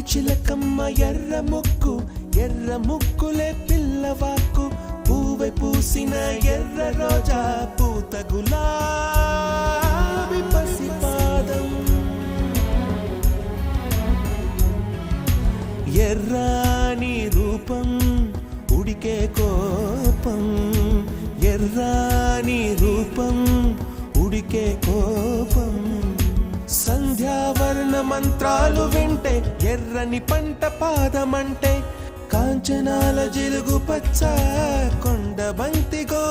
చిలకమ్మ ఎర్ర ముక్కులే పిల్లవాకు పూవై పూసిన ఎర్ర రోజా పూత గులాబీ పసిపాదం ఎర్రాని రూపం ఉడికే కోపం ఎర్రాని రూపం ఉడికే కోపం సంధ్యావర్ణ మంత్రాలు వింటే ఎర్రని పంట పాదమంటే కాంచనాల జిలుగు పచ్చ కొండ బంతి గోర